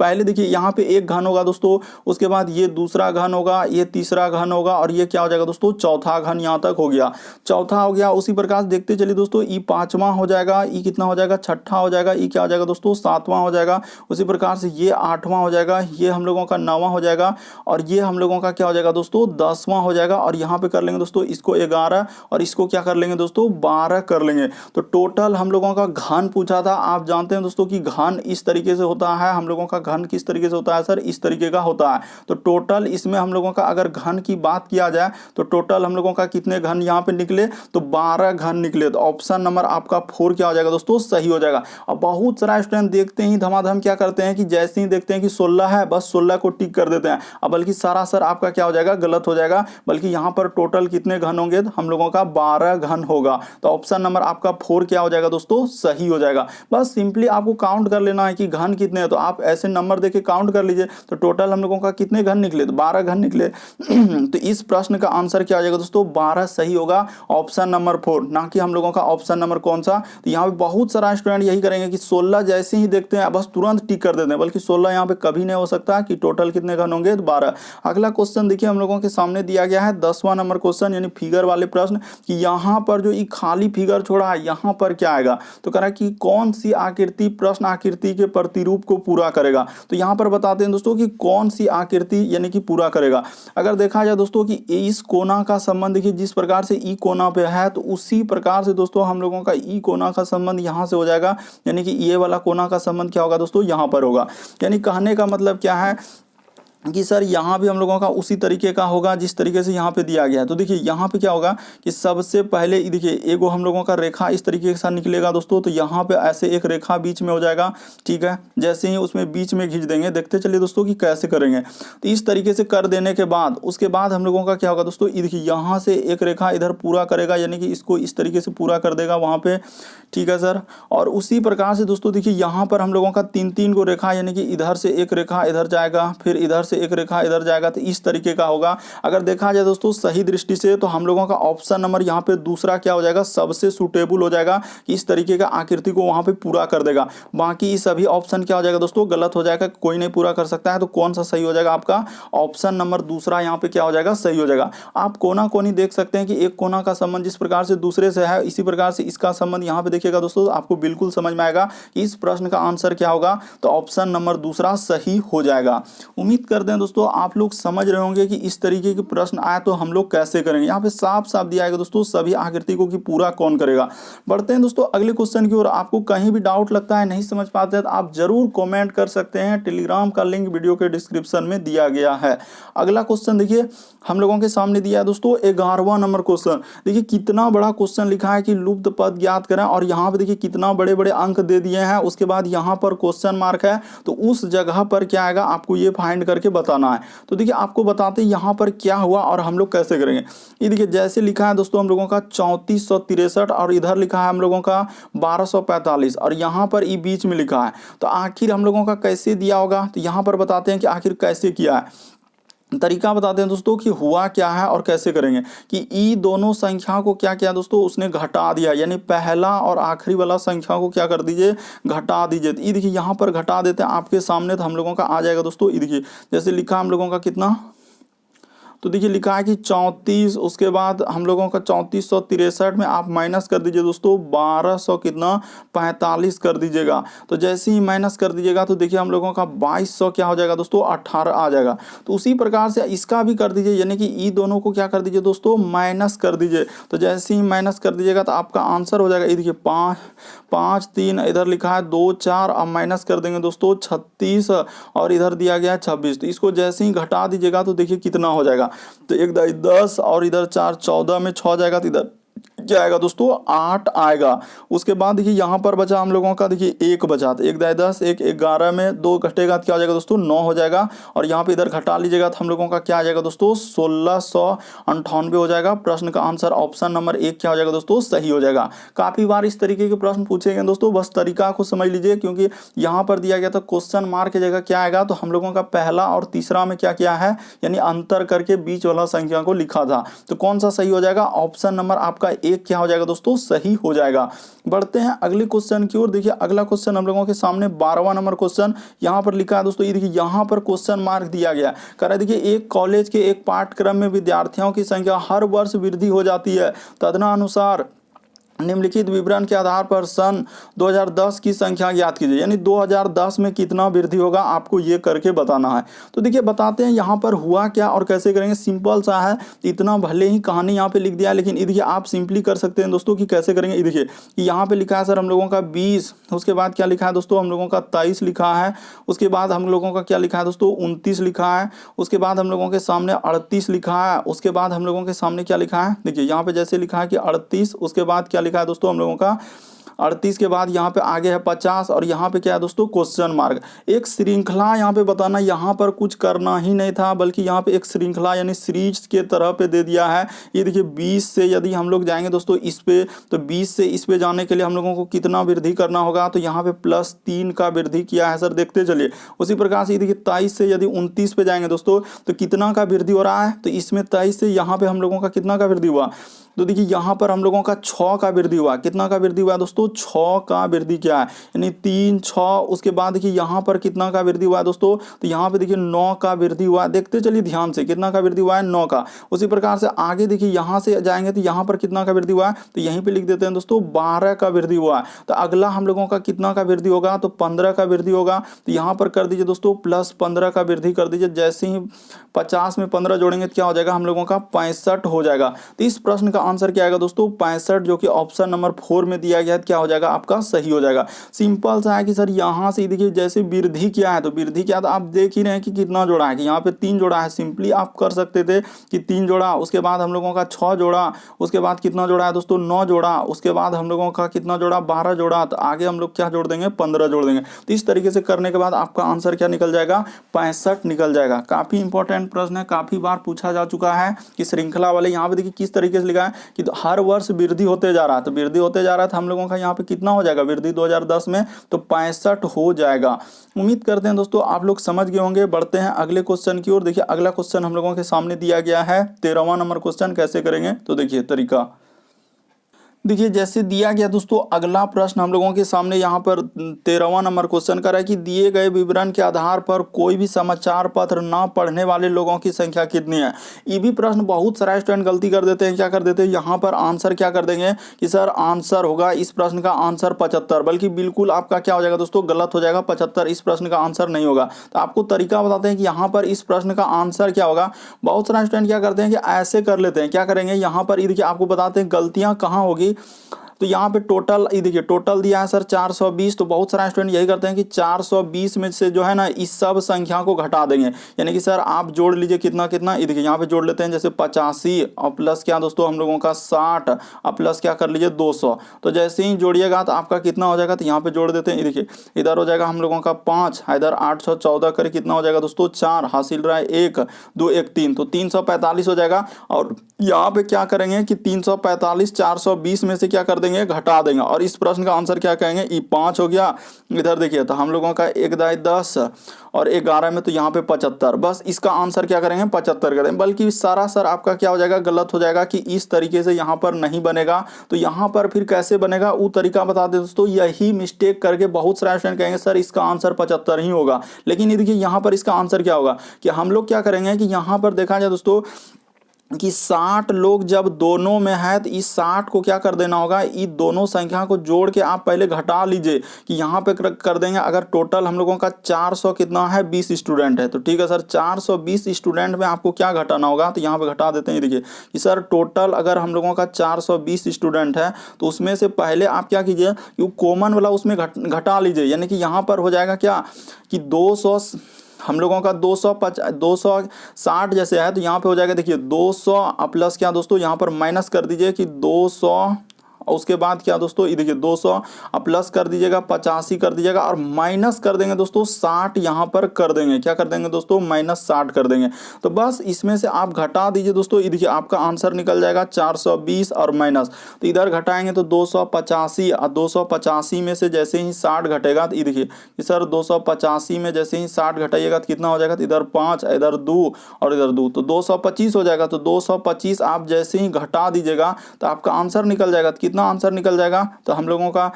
पहले देखिए यहाँ पे एक घन होगा दोस्तों, उसके बाद ये दूसरा घन होगा, ये तीसरा घन होगा और ये क्या हो जाएगा दोस्तों, चौथा घन यहाँ तक हो गया, चौथा हो गया। उसी प्रकार से देखते चलिए दोस्तों, ई 5वां हो जाएगा, ई कितना हो जाएगा, छठा हो जाएगा, ई क्या हो जाएगा दोस्तों, 7वां हो जाएगा। उसी प्रकार से ये 8वां हो जाएगा, ये हम लोगों का 9वां हो जाएगा और ये हम लोगों का क्या हो जाएगा दोस्तों, 10वां हो जाएगा। और यहाँ पे कर लेंगे दोस्तों इसको 11 और इसको क्या कर लेंगे दोस्तों, 12 कर लेंगे। तो टोटल हम लोगों का घन पूछा था, आप जानते हैं दोस्तों कि घन इस तरीके से होता है, हम लोगों का घन किस तरीके से होता है सर, इस तरीके का होता है। तो टोटल इसमें हम लोगों का अगर घन की बात किया जाए तो टोटल हम लोगों का कितने घन यहाँ पे निकले, तो 12 घन निकले। तो ऑप्शन नंबर आपका 4 क्या हो जाएगा दोस्तों, सही हो जाएगा। अब बहुत सारा स्टूडेंट देखते ही धमाधम क्या करते हैं कि जैसे ही देखते हैं कि 16 है बस 16 को टिक कर देते हैं, अब बल्कि सारा सर आपका क्या हो जाएगा, गलत हो जाएगा। बल्कि यहाँ पर टोटल कितने घन होंगे, तो हम लोगों का 12 घन होगा। तो ऑप्शन नंबर आपका 4 क्या हो जाएगा दोस्तों, सही हो जाएगा। बस सिंपली आपको काउंट कर लेना है कि घन कितने हैं, तो आप ऐसे नंबर देके काउंट कर लीजिए। तो टोटल हम लोगों का कितने घन निकले, तो 12 घन निकले। तो इस प्रश्न का आंसर क्या आ जाएगा दोस्तों, 12 सही होगा, ऑप्शन नंबर 4, ना कि हम लोगों का ऑप्शन नंबर कौन सा। तो यहाँ पे बहुत सारा स्टूडेंट यही करेंगे कि 16 जैसे ही देखते हैं बस तुरंत टिक कर देते हैं, बल्कि 16 यहाँ पे कभी नहीं हो सकता कि टोटल कितने घन होंगे, तो 12। अगला क्वेश्चन देखिए हम लोगों के सामने दिया गया है 10वां नंबर क्वेश्चन, यानी फिगर वाले प्रश्न, कि यहाँ पर जो ये खाली फिगर छोड़ा है यहाँ पर क्या आएगा। तो कह रहा है कि कौन सी आकृति प्रश्न आकृति के प्रतिरूप को पूरा करेगा। तो यहाँ पर बताते हैं दोस्तों कि कौन सी आकृति यानी कि पूरा करेगा। अगर देखा जाए दोस्तों कि इस कोना का संबंध देखिए जिस प्रकार से ई कोना पे है, तो उसी प्रकार से दोस्तों हम लोगों का ई कोना का संबंध यहाँ से हो जाएगा, यानी कि ये वाला कोना का संबंध क्या होगा दोस्तों, यहाँ पर होगा। यानी कहने का मतलब क्या है कि सर यहाँ भी हम लोगों का उसी तरीके का होगा जिस तरीके से यहाँ पे दिया गया है। तो देखिए यहाँ पे क्या होगा कि सबसे पहले देखिए एगो हम लोगों का रेखा इस तरीके के साथ निकलेगा दोस्तों, तो यहाँ पे ऐसे एक रेखा बीच में हो जाएगा, ठीक है। जैसे ही उसमें बीच में खींच देंगे, देखते चलिए दोस्तों कि कैसे करेंगे। तो इस तरीके से कर देने के बाद उसके बाद हम लोगों का क्या होगा दोस्तों, देखिए यहाँ से एक रेखा इधर पूरा करेगा, यानी कि इसको इस तरीके से पूरा कर देगा वहाँ पे, ठीक है सर। और उसी प्रकार से दोस्तों देखिए यहाँ पर हम लोगों का 3-3 को रेखा, यानी कि इधर से एक रेखा इधर जाएगा, फिर इधर से एक रेखा इधर जाएगा, तो इस तरीके का होगा। अगर देखा जाए दोस्तों सही दृष्टि से तो हम लोगों का ऑप्शन नंबर यहाँ पे दूसरा क्या हो जाएगा, सबसे सुटेबल हो जाएगा कि इस तरीके का आकृति को वहां पे पूरा कर देगा। बाकी सभी ऑप्शन क्या हो जाएगा दोस्तों, गलत हो जाएगा, कोई नहीं पूरा कर सकता है। तो कौन सा सही हो जाएगा, आपका ऑप्शन नंबर दूसरा यहाँ पे क्या हो जाएगा, सही हो जाएगा। आप कोना कोनी देख सकते हैं कि एक कोना का संबंध जिस प्रकार से दूसरे से है, इसी प्रकार से इसका संबंध यहाँ पे देखिएगा दोस्तों, आपको बिल्कुल समझ में आएगा कि इस प्रश्न का आंसर क्या होगा। तो ऑप्शन नंबर दूसरा सही हो जाएगा। उम्मीद करते करते हैं दोस्तों आप लोग समझ रहे होंगे कि इस तरीके के प्रश्न आए तो हम लोग कैसे करेंगे। यहाँ पे साफ साफ दिया है दोस्तों सभी आकृति को कि पूरा कौन करेगा। बढ़ते हैं दोस्तों अगले क्वेश्चन की ओर। आपको कहीं भी डाउट लगता है, नहीं समझ पाते हैं, तो आप जरूर कमेंट कर सकते हैं। टेलीग्राम का लिंक वीडियो के डिस्क्रिप्शन में दिया गया है। अगला क्वेश्चन देखिए हम लोगों के सामने दिया है दोस्तों 11वां नंबर क्वेश्चन। देखिए कितना बड़ा क्वेश्चन लिखा है कि लुप्त पद ज्ञात करें, और यहाँ पे देखिए कितना बड़े बड़े अंक दे दिए हैं। उसके बाद यहाँ पर क्वेश्चन मार्क है, तो उस जगह पर क्या आएगा आपको ये फाइंड करके बताना है। तो देखिए आपको बताते हैं यहाँ पर क्या हुआ और हम लोग कैसे करेंगे। ये देखिए जैसे लिखा है दोस्तों हम लोगों का 3463, और इधर लिखा है हम लोगों का 1245, और यहाँ पर ये बीच में लिखा है। तो आखिर हम लोगों का कैसे दिया होगा, तो यहाँ पर बताते हैं कि आखिर कैसे किया है। तरीका बताते हैं दोस्तों कि हुआ क्या है और कैसे करेंगे। कि ई दोनों संख्या को क्या किया दोस्तों उसने घटा दिया, यानी पहला और आखिरी वाला संख्या को क्या कर दीजिए घटा दीजिए। तो ये देखिए यहाँ पर घटा देते हैं आपके सामने, तो हम लोगों का आ जाएगा दोस्तों। ये देखिए जैसे लिखा हम लोगों का कितना, तो देखिए लिखा है कि 34, उसके बाद हम लोगों का 3463 में आप माइनस कर दीजिए दोस्तों 1200 कितना 45 कर दीजिएगा। तो जैसे ही माइनस कर दीजिएगा तो देखिए हम लोगों का 2200 क्या हो जाएगा दोस्तों 18 आ जाएगा। तो उसी प्रकार से इसका भी कर दीजिए, यानी कि ई दोनों को क्या कर दीजिए दोस्तों माइनस कर दीजिए। तो जैसे ही माइनस कर दीजिएगा तो आपका आंसर हो जाएगा। ये देखिए 5 3, इधर लिखा है 2 4, अब माइनस कर देंगे दोस्तों 36, और इधर दिया गया है 26। तो इसको जैसे ही घटा दीजिएगा तो देखिए कितना हो जाएगा। तो एक 10 और इधर 4 14 में 6 जाएगा, तो इधर क्या आएगा दोस्तों 8 आएगा। उसके बाद देखिए यहाँ पर बचा हम लोगों का, देखिए 1 बचा, तो 1 10 1 11 में 2 घटेगा तो क्या हो जाएगा दोस्तों 9 हो जाएगा। और यहाँ पे इधर घटा लीजिएगा तो हम लोगों का क्या आ जाएगा दोस्तों 1698 हो जाएगा। प्रश्न का आंसर ऑप्शन नंबर 1 क्या हो जाएगा दोस्तों सही हो जाएगा। काफी बार इस तरीके के प्रश्न पूछे गए दोस्तों, बस तरीका को समझ लीजिए, क्योंकि यहाँ पर दिया गया था क्वेश्चन मार्क की जगह क्या आएगा, तो हम लोगों का पहला और तीसरा में क्या किया है, यानी अंतर करके बीच वाला संख्या को लिखा था। तो कौन सा सही हो जाएगा, ऑप्शन नंबर आपका 1 क्या हो जाएगा दोस्तों सही हो जाएगा। बढ़ते हैं अगले क्वेश्चन की ओर। देखिए अगला क्वेश्चन हम लोगों के सामने 12वां नंबर क्वेश्चन यहाँ पर लिखा है दोस्तों। ये देखिए यहाँ पर क्वेश्चन मार्क दिया गया कह रहा है, देखिए एक कॉलेज के एक पाठ्यक्रम में विद्यार्थियों की संख्या हर वर्ष वृद्धि हो जाती है, तदनुसार निम्नलिखित विवरण के आधार पर सन 2010 की संख्या ज्ञात कीजिए। यानी 2010 में कितना वृद्धि होगा आपको ये करके बताना है। तो देखिए बताते हैं यहाँ पर हुआ क्या और कैसे करेंगे। सिंपल सा है, इतना भले ही कहानी यहाँ पे लिख दिया है, लेकिन देखिए आप सिंपली कर सकते हैं दोस्तों कि कैसे करेंगे। देखिए यहाँ पे लिखा है सर हम लोगों का 20, उसके बाद क्या लिखा है दोस्तों हम लोगों का 23 लिखा है, उसके बाद हम लोगों का क्या लिखा है दोस्तों 29 लिखा है, उसके बाद हम लोगों के सामने 38 लिखा है, उसके बाद हम लोगों के सामने क्या लिखा है, देखिए यहाँ पे जैसे लिखा है कि 38, उसके बाद क्या लिखा है दोस्तों हम लोगों का 38 के बाद यहाँ पे आगे है 50, और यहाँ पे क्या है दोस्तों क्वेश्चन मार्क। एक श्रृंखला यहाँ पे बताना, यहाँ पर कुछ करना ही नहीं था, बल्कि यहाँ पे एक श्रृंखला यानी सीरीज के तरह पे दे दिया है। ये देखिए 20 से यदि हम लोग जाएंगे दोस्तों इस पे, तो 20 से इस पे जाने के लिए हम लोगों को कितना वृद्धि करना होगा, तो यहाँ पे +3 का वृद्धि किया है सर, देखते चलिए। उसी प्रकार से देखिए 23 से यदि 29 पे जाएंगे दोस्तों तो कितना का वृद्धि हो रहा है, तो इसमें 23 से यहाँ पे हम लोगों का कितना का वृद्धि हुआ, तो देखिए यहाँ पर हम लोगों का 6 का वृद्धि हुआ। कितना का वृद्धि हुआ दोस्तों 6 का वृद्धि किया है, यानी 3 6। उसके बाद देखिए यहाँ पर कितना का वृद्धि हुआ है दोस्तों, तो यहाँ पे देखिए 9 का वृद्धि हुआ। देखते चलिए ध्यान से, कितना का वृद्धि हुआ है 9 का। उसी प्रकार से आगे देखिए यहाँ से जाएंगे तो यहाँ पर कितना का वृद्धि हुआ है, तो यहीं पे लिख देते हैं दोस्तों 12 का वृद्धि हुआ है। तो अगला हम लोगों का कितना का वृद्धि होगा, तो 15 का वृद्धि होगा। तो यहाँ पर कर दीजिए दोस्तों +15 का वृद्धि कर दीजिए। जैसे ही 50 में 15 जोड़ेंगे तो क्या हो जाएगा हम लोगों का 65 हो जाएगा। तो इस प्रश्न का आंसर क्या आएगा दोस्तों 65, जो कि ऑप्शन नंबर 4 में दिया गया है, क्या हो जाएगा आपका सही हो जाएगा। सिंपल सा है कि सर यहाँ से देखिए जैसे वृद्धि क्या है, तो वृद्धि क्या, तो आप देख ही रहे हैं कि कितना जोड़ा है, कि यहाँ पे 3 जोड़ा है। सिंपली आप कर सकते थे कि 3 जोड़ा, उसके बाद हम लोगों का 6 जोड़ा, उसके बाद कितना जोड़ा है दोस्तों 9 जोड़ा, उसके बाद हम लोगों का कितना जोड़ा 12 जोड़ा, तो आगे हम लोग क्या जोड़ देंगे 15 जोड़ देंगे। तो इस तरीके से करने के बाद आपका आंसर क्या निकल जाएगा 65 निकल जाएगा। काफी इंपॉर्टेंट प्रश्न है, काफी बार पूछा जा चुका है कि श्रृंखला वाले। यहाँ पे देखिए किस तरीके से लिखा है कि हर वर्ष वृद्धि होते जा रहा है, तो वृद्धि होते जा रहा था हम लोगों का यहाँ पे कितना हो जाएगा वृद्धि 2010 में, तो 65 हो जाएगा। उम्मीद करते हैं दोस्तों आप लोग समझ गए होंगे। बढ़ते हैं अगले क्वेश्चन की ओर। देखिए अगला क्वेश्चन हम लोगों के सामने दिया गया है 13वां नंबर क्वेश्चन। कैसे करेंगे, तो देखिए तरीका देखिए जैसे दिया गया दोस्तों, अगला प्रश्न हम लोगों के सामने यहाँ पर 13वां नंबर क्वेश्चन कर रहा है कि दिए गए विवरण के आधार पर कोई भी समाचार पत्र न पढ़ने वाले लोगों की संख्या कितनी है। ये भी प्रश्न बहुत सारा स्टूडेंट गलती कर देते हैं, क्या कर देते हैं यहाँ पर आंसर क्या कर देंगे कि सर आंसर होगा इस प्रश्न का आंसर 75, बल्कि बिल्कुल आपका क्या हो जाएगा दोस्तों, गलत हो जाएगा। 75 इस प्रश्न का आंसर नहीं होगा। तो आपको तरीका बताते हैं कि यहाँ पर इस प्रश्न का आंसर क्या होगा। बहुत सारा स्टूडेंट क्या करते हैं कि ऐसे कर लेते हैं, क्या करेंगे यहाँ पर, ये देखिए आपको बताते हैं गलतियां कहाँ होगी। तो यहाँ पे टोटल, ये देखिए टोटल दिया है सर 420। तो बहुत सारा स्टूडेंट यही करते हैं कि 420 में से जो है ना इस सब संख्या को घटा देंगे, यानी कि सर आप जोड़ लीजिए कितना कितना, ये देखिए यहाँ पे जोड़ लेते हैं जैसे 85 और प्लस क्या दोस्तों हम लोगों का 60 और प्लस क्या कर लीजिए 200। तो जैसे ही जोड़िएगा तो आपका कितना हो जाएगा, तो यहाँ पे जोड़ देते हैं। ये देखिए इधर हो जाएगा हम लोगों का 5, इधर 814 करे कितना हो जाएगा दोस्तों 4, हासिल रहा है 1 2 1 3, तो 345 हो जाएगा। और यहाँ पे क्या करेंगे कि 345 420 में से क्या कर देंगे, घटा देंगे। और इस प्रश्न का आंसर क्या कहेंगे, ये 5 हो गया। इधर देखिए तो हम लोगों का 1 दाई 10 और 11 में तो यहाँ पे 75, बस इसका आंसर क्या करेंगे 75 करेंगे। बल्कि सारा सर आपका क्या हो जाएगा, गलत हो जाएगा कि इस तरीके से यहाँ पर नहीं बनेगा। तो यहाँ पर फिर कैसे बनेगा वो तरीका बता दे दोस्तों। यही मिस्टेक करके बहुत सारे स्टूडेंट कहेंगे सर इसका आंसर 75 ही होगा, लेकिन ये देखिए यहाँ पर इसका आंसर क्या होगा कि हम लोग क्या करेंगे कि यहाँ पर देखा जाए दोस्तों कि 60 लोग जब दोनों में है तो इस 60 को क्या कर देना होगा, ये दोनों संख्या को जोड़ के आप पहले घटा लीजिए कि यहाँ पे कर देंगे। अगर टोटल हम लोगों का 400 कितना है 20 स्टूडेंट है, तो ठीक है सर 420 स्टूडेंट में आपको क्या घटाना होगा, तो यहाँ पे घटा देते हैं। देखिए कि सर टोटल अगर हम लोगों का 420 स्टूडेंट है तो उसमें से पहले आप क्या कीजिए कि कॉमन वाला उसमें घटा लीजिए, यानी कि यहाँ पर हो जाएगा क्या कि 200 हम लोगों का 260 जैसे है, तो यहाँ पे हो जाएगा देखिए 200 प्लस क्या दोस्तों यहाँ पर माइनस कर दीजिए कि 200 और उसके बाद क्या दोस्तों ये देखिए 200 अब प्लस कर दीजिएगा 85 कर दीजिएगा और माइनस कर देंगे दोस्तों 60 यहाँ पर कर देंगे, क्या कर देंगे दोस्तों -60 कर देंगे। तो बस इसमें से आप घटा दीजिए दोस्तों, ये देखिए आपका आंसर निकल जाएगा 420 और माइनस, तो इधर घटाएंगे तो 285 और 285 में से जैसे ही 60 घटेगा तो ये देखिए कि सर 285 में जैसे ही 60 घटाइएगा तो कितना हो जाएगा, तो इधर 5 इधर 2 और इधर 2 तो 225 हो जाएगा। तो 225 आप जैसे ही घटा दीजिएगा तो आपका आंसर निकल जाएगा। कितना आंसर निकल जाएगा, तो हम लोगों का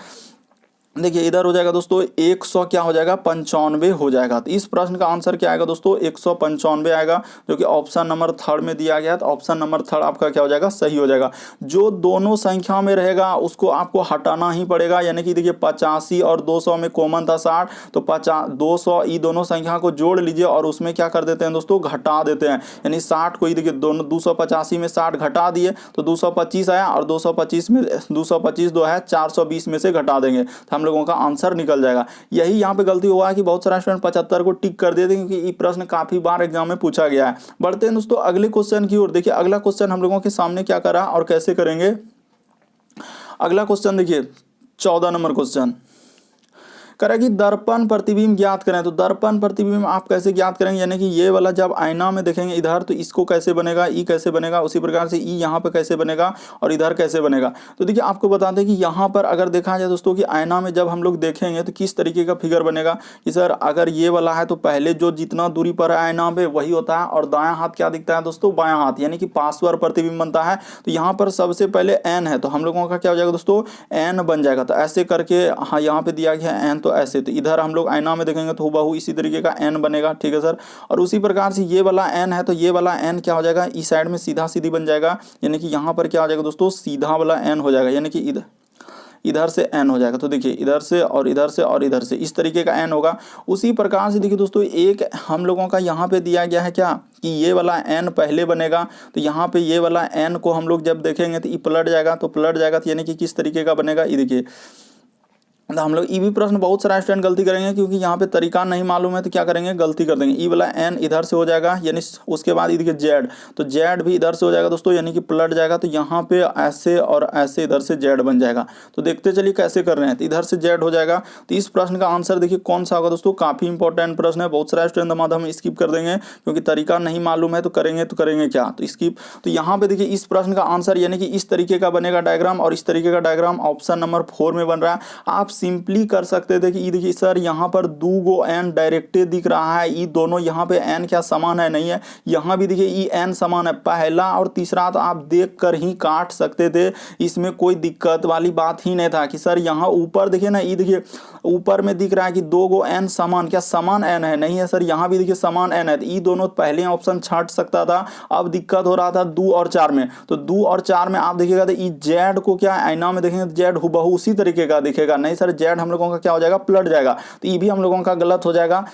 देखिए इधर हो जाएगा दोस्तों 100 क्या हो जाएगा 95 हो जाएगा। तो इस प्रश्न का आंसर क्या आएगा दोस्तों 195 आएगा, जो कि ऑप्शन नंबर 3 में दिया गया है। तो ऑप्शन नंबर 3 आपका क्या हो जाएगा, सही हो जाएगा। जो दोनों संख्या में रहेगा उसको आपको हटाना ही पड़ेगा, यानी कि देखिए 85 और 200 में कॉमन था 60, तो 200 ये दोनों संख्या को जोड़ लीजिए और उसमें क्या कर देते हैं दोस्तों घटा देते हैं, यानी 60 को ये देखिए दोनों 285 में 60 घटा दिए तो 225 आया और 225 में 225 दो है 420 में से घटा देंगे तो हम लोगों का आंसर निकल जाएगा। यही यहाँ पे गलती हुआ है कि बहुत सारा स्टूडेंट 75 को टिक कर देते हैं, क्योंकि ये प्रश्न काफी बार एग्जाम में पूछा गया है। बढ़ते हैं दोस्तों अगले क्वेश्चन की ओर। देखिए अगला क्वेश्चन हम लोगों के सामने क्या करा और कैसे करेंगे। अगला क्वेश्चन देखिए 14 नंबर क्वेश्चन करें कि दर्पण प्रतिबिंब ज्ञात करें। तो दर्पण प्रतिबिंब आप कैसे ज्ञात करेंगे, यानी कि ये वाला जब आईना में देखेंगे इधर तो इसको कैसे बनेगा, ई कैसे बनेगा, उसी प्रकार से ई यहाँ पे कैसे बनेगा और इधर कैसे बनेगा। तो देखिए आपको बताते हैं कि यहाँ पर अगर देखा जाए दोस्तों कि आईना में जब हम लोग देखेंगे तो किस तरीके का फिगर बनेगा कि सर अगर ये वाला है तो पहले जो जितना दूरी पर है आईना पे वही होता है और दायां हाथ क्या दिखता है दोस्तों, बायां हाथ, यानी कि पार्श्व प्रतिबिंब बनता है। तो यहाँ पर सबसे पहले एन है तो हम लोगों का क्या हो जाएगा दोस्तों एन बन जाएगा। तो ऐसे करके हाँ यहाँ पे दिया गया है एन, तो ऐसे तो इधर हम लोग आईना में देखेंगे तो हुबहू इसी तरीके का एन बनेगा, ठीक है सर। और उसी प्रकार से ये वाला एन है तो ये वाला एन क्या हो जाएगा, इस साइड में सीधा सीधी बन जाएगा, यानी कि यहाँ पर क्या हो जाएगा दोस्तों सीधा वाला एन हो जाएगा, यानी कि इधर से एन हो जाएगा। तो देखिए इधर से और इधर से और इधर से इस तरीके का एन होगा। उसी प्रकार से देखिए दोस्तों एक हम लोगों का यहाँ पे दिया गया है क्या कि ये वाला एन पहले बनेगा, तो यहाँ पे ये वाला एन को हम लोग जब देखेंगे तो ये पलट जाएगा, तो पलट जाएगा तो यानी कि किस तरीके का बनेगा, ये देखिए। तो हम लोग ई भी प्रश्न बहुत सारा स्टूडेंट गलती करेंगे, क्योंकि यहाँ पे तरीका नहीं मालूम है तो क्या करेंगे गलती कर देंगे। ई वाला एन इधर से हो जाएगा, यानी उसके बाद देखिए जेड, तो जेड भी इधर से हो जाएगा दोस्तों, यानी कि पलट जाएगा। तो यहाँ पे ऐसे और ऐसे इधर से जेड बन जाएगा। तो देखते चलिए कैसे कर रहे हैं। तो इधर से जेड हो जाएगा। तो इस प्रश्न का आंसर देखिए कौन सा होगा दोस्तों, काफी इंपॉर्टेंट प्रश्न है। बहुत सारा स्टूडेंट हम स्किप कर देंगे क्योंकि तरीका नहीं मालूम है। तो करेंगे क्या, तो स्किप। तो यहाँ पे देखिए इस प्रश्न का आंसर यानी कि इस तरीके का बनेगा डायग्राम, और इस तरीके का डायग्राम ऑप्शन नंबर 4 में बन रहा है। आप सिंपली कर सकते थे कि ये देखिए सर यहाँ पर 2 गो n डायरेक्टे दिख रहा है, ये दोनों यहाँ पे n क्या समान है, नहीं है। यहाँ भी देखिए ये n समान है, पहला और तीसरा तो आप देख कर ही काट सकते थे, इसमें कोई दिक्कत वाली बात ही नहीं था कि सर यहाँ ऊपर देखिए ना, ये देखिए ऊपर में दिख रहा है कि 2 गो n समान, क्या समान n है, नहीं है सर। यहाँ भी देखिए समान n है, तो ये दोनों पहले ऑप्शन छाट सकता था। अब दिक्कत हो रहा था 2 और 4 में, तो 2 और 4 में आप देखिएगा तो ये जेड को क्या आईना में देखेंगे जेड हुबहू उसी तरीके का दिखेगा, नहीं सर जेड हम लोगों का क्या हो जाएगा, पलट जाएगा, तो ये भी हम लोगों का गलत हो जाएगा।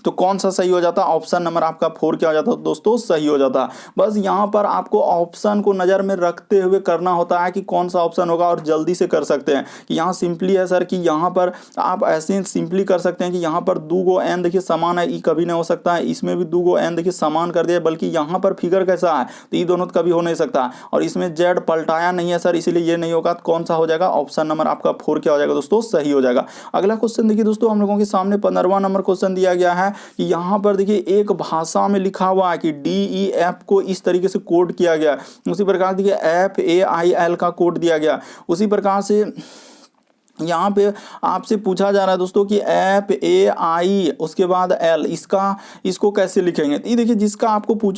तो कौन सा सही हो जाता, ऑप्शन नंबर आपका 4 क्या हो जाता दोस्तों, सही हो जाता। बस यहाँ पर आपको ऑप्शन को नजर में रखते हुए करना होता है कि कौन सा ऑप्शन होगा, और जल्दी से कर सकते हैं कि यहाँ सिंपली है सर कि यहाँ पर आप ऐसे सिंपली कर सकते हैं कि यहाँ पर 2 गो n देखिए समान है, ये कभी नहीं हो सकता है, इसमें भी 2 गो n देखिए समान कर दिया, बल्कि यहाँ पर फिगर कैसा है तो ये दोनों कभी हो नहीं सकता, और इसमें जेड पलटाया नहीं है सर, इसलिए ये नहीं होगा। कौन सा हो जाएगा, ऑप्शन नंबर आपका 4 क्या हो जाएगा दोस्तों, सही हो जाएगा। अगला क्वेश्चन देखिए दोस्तों, हम लोगों के सामने 15वां नंबर क्वेश्चन दिया गया है कि यहाँ पर देखिए एक भाषा में लिखा हुआ है कि DEF को इस तरीके से कोड किया गया, उसी प्रकार देखिए FAIL का कोड दिया गया, उसी प्रकार से यहाँ पे आपसे पूछा जा रहा है दोस्तों कि FAI उसके बाद L, इसको कैसे लिखेंगे। ये देखिए जिसका आपको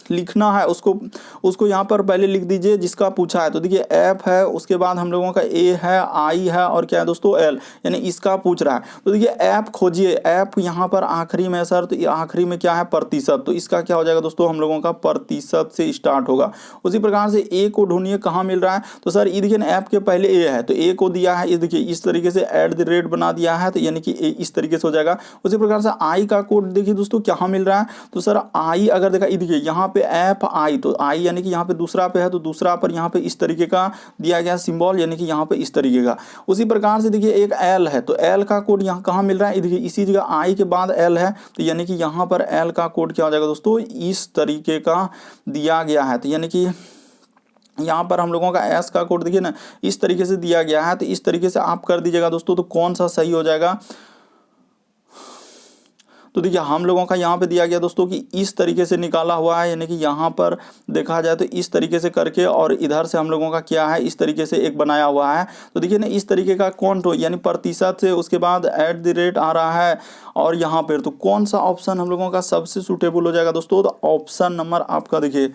लिखना है उसको यहाँ पर पहले लिख दीजिए जिसका पूछा है। तो देखिए F है, उसके बाद हम लोगों का A है, I है, और क्या है दोस्तों L, यानी इसका पूछ रहा है। तो देखिए F खोजिए, F यहाँ पर आखिरी में है सर, तो ये आखिरी में क्या है, प्रतिशत, तो इसका क्या हो जाएगा दोस्तों, हम लोगों का प्रतिशत से स्टार्ट होगा। उसी प्रकार से A को ढूंढिए कहाँ मिल रहा है, तो सर ये देखिए F के पहले A है, तो A को दिया है, ये देखिए इस तरीके से @ बना दिया है, तो यानी कि इस तरीके से हो जाएगा। उसी प्रकार से आई का कोड देखिए दोस्तों क्या मिल रहा है, तो सर आई अगर देखा देखिए यहाँ पे FI, तो आई यानी कि यहाँ पे दूसरा पे है, तो दूसरा पर यहाँ पे इस तरीके का दिया गया सिंबल, यानी कि यहाँ पे इस तरीके का। उसी प्रकार से देखिए एक L है, तो L का कोड यहाँ कहाँ मिल रहा है, देखिए इसी जगह आई के बाद L है, तो यानी कि यहाँ पर L का कोड क्या हो जाएगा दोस्तों, इस तरीके का दिया गया है। तो यानी कि यहाँ पर हम लोगों का S का कोड देखिए ना इस तरीके से दिया गया है, तो इस तरीके से आप कर दीजिएगा दोस्तों। तो कौन सा सही हो जाएगा, तो देखिए हम लोगों का यहाँ पे दिया गया दोस्तों कि इस तरीके से निकाला हुआ है, यानी कि यहाँ पर देखा जाए तो इस तरीके से करके, और इधर से हम लोगों का क्या है, इस तरीके से एक बनाया हुआ है। तो देखिए ना इस तरीके का कौन यानी प्रतिशत से, उसके बाद @ आ रहा है, और यहाँ पर तो कौन सा ऑप्शन हम लोगों का सबसे सूटेबल हो जाएगा दोस्तों, तो ऑप्शन नंबर आपका देखिए,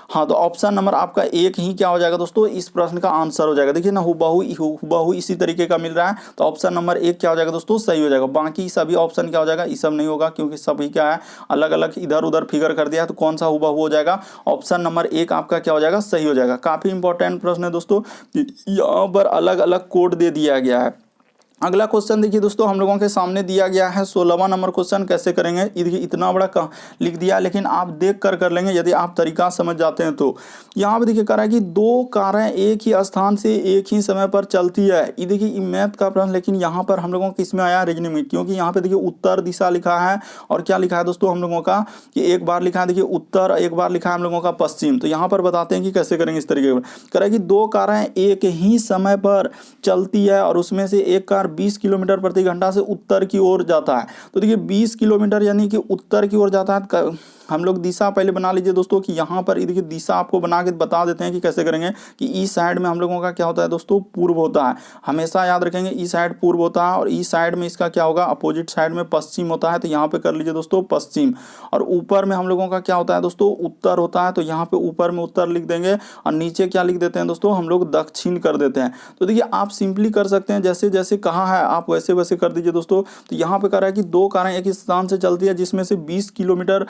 हाँ, तो ऑप्शन नंबर आपका 1 ही क्या हो जाएगा दोस्तों, इस प्रश्न का आंसर हो जाएगा। देखिए ना हुबहू इसी तरीके का मिल रहा है, तो ऑप्शन नंबर 1 क्या हो जाएगा दोस्तों, सही हो जाएगा। बाकी सभी ऑप्शन क्या हो जाएगा, ये सब नहीं होगा, क्योंकि सभी क्या है अलग अलग इधर उधर फिगर कर दिया है। तो कौन सा हुबहू हो जाएगा, ऑप्शन नंबर 1 आपका क्या हो जाएगा, सही हो जाएगा। काफी इंपॉर्टेंट प्रश्न है दोस्तों, यहाँ पर अलग अलग कोड दे दिया गया है। अगला क्वेश्चन देखिए दोस्तों, हम लोगों के सामने दिया गया है 16वां नंबर क्वेश्चन। कैसे करेंगे, देखिए इतना बड़ा लिख दिया, लेकिन आप देख कर लेंगे यदि आप तरीका समझ जाते हैं तो। यहाँ पे देखिए कह रहा है कि 2 कारें एक ही स्थान से एक ही समय पर चलती है। ये देखिए मैथ का प्रश्न, लेकिन यहाँ पर हम लोगों को किसमें आया, रीजनिंग में, क्योंकि यहाँ पे देखिए उत्तर दिशा लिखा है, और क्या लिखा है दोस्तों हम लोगों का, कि एक बार लिखा है देखिए उत्तर, एक बार लिखा है हम लोगों का पश्चिम। तो यहाँ पर बताते हैं कि कैसे करेंगे इस तरीके से। कह रहा है कि 2 कारें एक ही समय पर चलती है, और उसमें से एक कार 20 किलोमीटर प्रति घंटा से उत्तर की ओर जाता है। तो देखिए 20 किलोमीटर यानी कि उत्तर की ओर जाता है। हम लोग दिशा पहले बना लीजिए दोस्तों, कि यहाँ पर देखिए दिशा आपको बना के बता देते हैं कि कैसे करेंगे, कि ई साइड में हम लोगों का क्या होता है दोस्तों, पूर्व होता है। हमेशा याद रखेंगे ई साइड पूर्व होता है, और ई साइड में इसका क्या होगा, अपोजिट साइड में पश्चिम होता है। तो यहाँ पे कर लीजिए दोस्तों पश्चिम, और ऊपर में हम लोगों का क्या होता है दोस्तों, उत्तर होता है। तो यहाँ पे ऊपर में उत्तर लिख देंगे, और नीचे क्या लिख देते हैं दोस्तों, हम लोग दक्षिण कर देते हैं। तो देखिए आप सिंपली कर सकते हैं, जैसे जैसे कहा है आप वैसे वैसे कर दीजिए दोस्तों। तो यहाँ पे कह रहा है कि 2 कारें एक स्थान से चलती है, जिसमें से 20 किलोमीटर,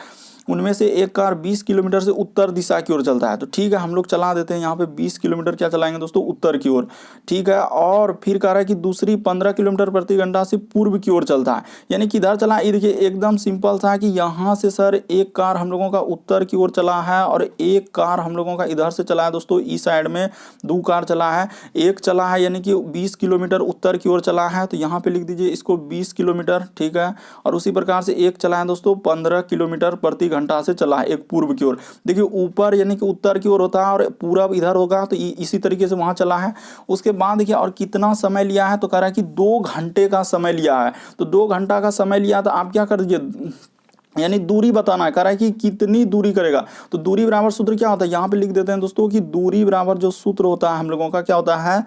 उनमें से एक कार 20 किलोमीटर से उत्तर दिशा की ओर चलता है। तो ठीक है, हम लोग चला देते हैं यहाँ पे 20 किलोमीटर क्या चलाएंगे दोस्तों, उत्तर की ओर। ठीक है, और फिर कह रहा है कि दूसरी 15 किलोमीटर प्रति घंटा से पूर्व की ओर चलता है, यानी कि इधर चला। ये देखिए एकदम सिंपल सा है कि यहाँ से सर एक कार हम लोगों का उत्तर की ओर चला है, और एक कार हम लोगों का इधर से चला है दोस्तों, इस साइड में 2 कार चला है, एक चला है, यानी कि 20 किलोमीटर उत्तर की ओर चला है। तो यहाँ पे लिख दीजिए इसको 20 किलोमीटर, ठीक है। और उसी प्रकार से एक चला है दोस्तों 15 किलोमीटर प्रति घंटा से चला है, एक पूर्व की ओर। देखिए ऊपर यानी कि उत्तर की ओर होता है, और पूरब इधर होगा, तो इसी तरीके से वहां चला है। उसके बाद देखिए और कितना समय लिया है, तो कह रहा है कि 2 घंटे का समय लिया है। तो 2 घंटा का समय लिया, तो आप क्या कर दीजिए, यानी दूरी बताना है। कह रहा है कि कितनी दूरी करेगा, तो दूरी बराबर सूत्र क्या होता है, यहाँ पे लिख देते हैं दोस्तों कि दूरी बराबर जो सूत्र होता है हम लोगों का क्या होता है,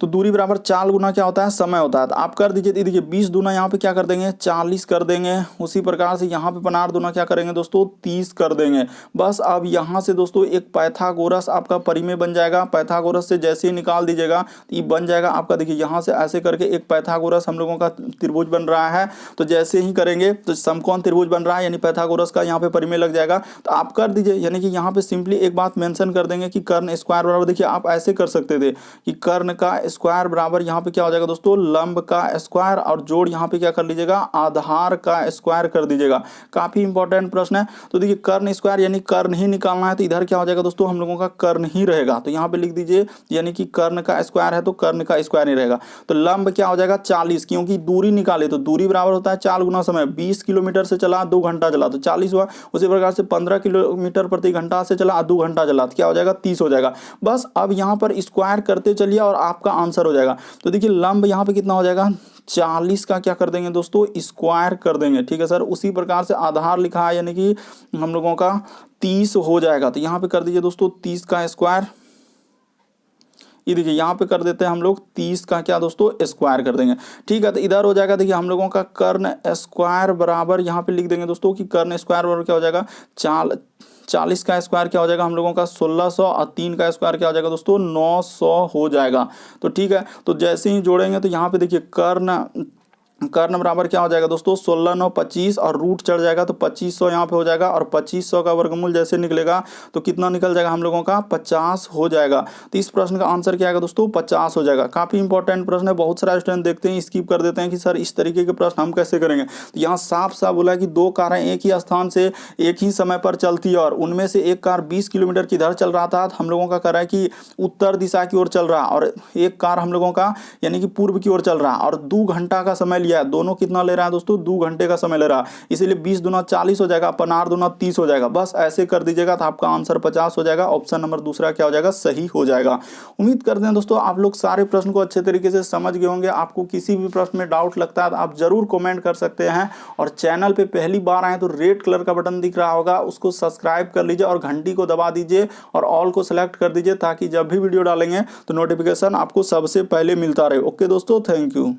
तो दूरी बराबर 4 गुना क्या होता है, समय होता है। तो आप कर दीजिए, देखिए 20 दूना यहाँ पे क्या कर देंगे 40 कर देंगे। उसी प्रकार से यहाँ पे 15 दूना क्या करेंगे दोस्तों 30 कर देंगे। बस अब यहाँ से दोस्तों एक पाइथागोरस आपका परिमेय बन जाएगा। पाइथागोरस से जैसे ही निकाल दीजिएगा तो ये बन जाएगा आपका, देखिए यहाँ से ऐसे करके एक पाइथागोरस हम लोगों का त्रिभुज बन रहा है। तो जैसे ही करेंगे तो समकोण त्रिभुज बन रहा है, यानी पाइथागोरस का यहाँ पे परिमेय लग जाएगा। तो आप कर दीजिए, यानी कि यहाँ पे सिंपली एक बात मेंशन कर देंगे कि कर्ण स्क्वायर बराबर, देखिए आप ऐसे कर सकते थे कि कर्ण का स्क्वायर बराबर यहाँ पे क्या हो जाएगा दोस्तों लंब का स्क्वायर, और जोड़ यहाँ पे क्या कर लीजिएगा आधार का स्क्वायर कर दीजिएगा। काफी इंपॉर्टेंट प्रश्न है। तो देखिए कर्ण स्क्वायर यानी कर्ण ही निकालना है, तो इधर क्या हो जाएगा दोस्तों हम लोगों का कर्ण ही रहेगा। तो यहाँ पे लिख दीजिए, यानी कि कर्ण का स्क्वायर है तो कर्ण का स्क्वायर नहीं रहेगा। तो लंब क्या हो जाएगा 40, क्योंकि दूरी निकाले तो दूरी बराबर होता है 4 गुना समय। 20 किलोमीटर से चला 2 घंटा चला तो 40 हुआ। उसी प्रकार से 15 किलोमीटर प्रति घंटा से चला 2 घंटा चला तो क्या हो जाएगा 30 हो जाएगा। बस अब यहाँ पर स्क्वायर करते चलिए और आपका आंसर हो जाएगा। तो देखिए लंब यहाँ पे कितना हो जाएगा 40 का क्या कर देंगे दोस्तों स्क्वायर कर देंगे, ठीक है सर। उसी प्रकार से आधार लिखा है, यानी कि हम लोगों का 30 हो जाएगा। तो यहाँ पे कर दीजिए दोस्तों 30 का स्क्वायर। ये देखिए यहाँ पे कर देते हैं हम लोग 30 का क्या दोस्तों स्क्वायर कर देंगे, ठीक है। तो इधर हो जाएगा, देखिए हम लोगों का कर्ण स्क्वायर बराबर यहाँ पे लिख देंगे दोस्तों कि कर्ण स्क्वायर बराबर क्या हो जाएगा 40 का स्क्वायर क्या हो जाएगा हम लोगों का 1600, और 3 का स्क्वायर क्या हो जाएगा दोस्तों 900 हो जाएगा। तो ठीक है, तो जैसे ही जोड़ेंगे तो यहाँ पे देखिए कर्ण बराबर क्या हो जाएगा दोस्तों 16 9 25, और रूट चढ़ जाएगा तो 2500 यहाँ पे हो जाएगा, और 2500 का वर्गमूल जैसे निकलेगा तो कितना निकल जाएगा हम लोगों का 50 हो जाएगा। तो इस प्रश्न का आंसर क्या आएगा दोस्तों 50 हो जाएगा। काफी इंपॉर्टेंट प्रश्न है, बहुत सारे स्टूडेंट देखते हैं स्किप कर देते हैं कि सर इस तरीके के प्रश्न हम कैसे करेंगे। तो यहाँ साफ साफ बोला कि 2 कारें एक ही स्थान से एक ही समय पर चलती है, और उनमें से एक कार 20 किलोमीटर किधर चल रहा था, हम लोगों का कह रहा है कि उत्तर दिशा की ओर चल रहा है, और एक कार हम लोगों का यानी कि पूर्व की ओर चल रहा है, और 2 घंटा का समय लिया है। दोनों कितना ले रहा है दोस्तों 2 घंटे का समय ले रहा है, इसीलिए 20 दूना 40 हो जाएगा, 15 दूना 30 हो जाएगा। बस ऐसे कर दीजिएगा तो आपका आंसर 50 हो जाएगा। ऑप्शन नंबर दूसरा क्या हो जाएगा सही हो जाएगा। उम्मीद करते हैं दोस्तों आप लोग सारे प्रश्न को अच्छे तरीके से समझ गए होंगे। आपको किसी भी प्रश्न में डाउट लगता है तो आप जरूर कमेंट कर सकते हैं, और चैनल पे पहली बार आए तो रेड कलर का बटन दिख रहा होगा, उसको सब्सक्राइब कर लीजिए और घंटी को दबा दीजिए और ऑल को सिलेक्ट कर दीजिए, ताकि जब भी वीडियो डालेंगे तो नोटिफिकेशन आपको सबसे पहले मिलता रहे। ओके दोस्तों, थैंक यू।